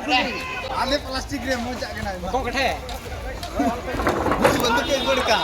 आधे प्लास्टिक रे मुंह जाके ना कौन कठे बंदूक के गुड़का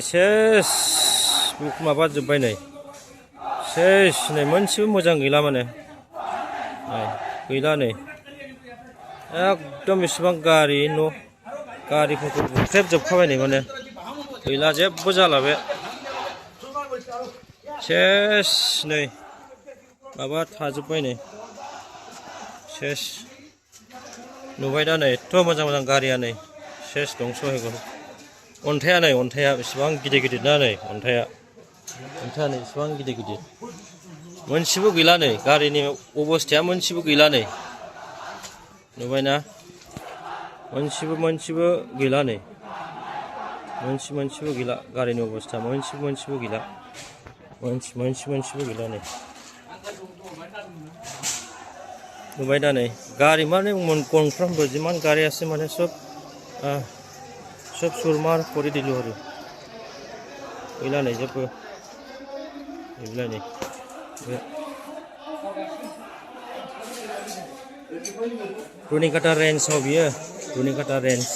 सेस माबा जोब्बाय नै सेस नै मोनसेबो मोजां गैला माने गैला नै एकदम बेसेबां गारि न' गारिफोरखौ बुख्रेबजोबखाबाय नै माने गैला जेबो जाला बे सेस नै माबा थाजोब्बाय नै सेस नुबाय दा नै एथ' मोजां गारिया नै सेस दंस' हैगोन अन्थाइया नै अन्थाइया बेसेबां गिदिर ना नै अन्थाइया नै बेसेबां गिदिर मोनसेबो गैला नै गारिनि अबस्थाया मोनसेबो गैला नै नुबायना मोनसेबो गैला नै मोनसेबो गैला गारिनि अबस्था मोनसेबो गैला मोनसेबो गैला नै नुबाय दा नै गारि माने गंफ्रामबो जिमान गारि আছে माने सब सुरमार করে দিল আৰু गैला नै जेबो गैला नै रुनिकाटा रेन्जआव बियो रुनिकाटा रेन्ज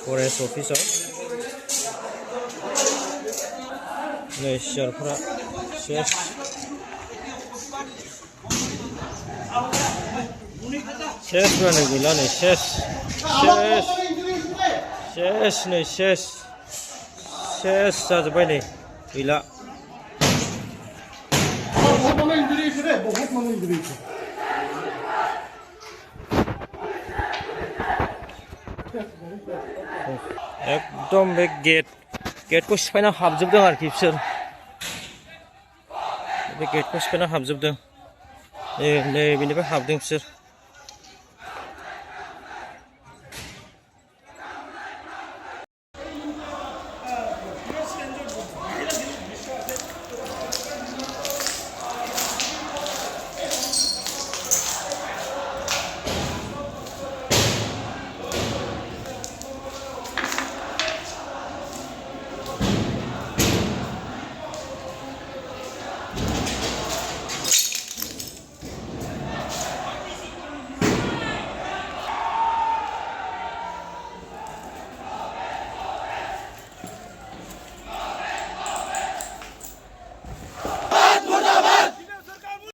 फरेस्ट अफिसाव नै सियारफोरा सेस माने गैला नै सेस नै सेस जाजोब्बाय नै गैला एकदम बे गेटखौ सिफायना हाबजोबदों आरोखि बिसोर बे गेटखौ सिफायना हाबजोबदों नै बेनिफ्राय हाबदों बिसोर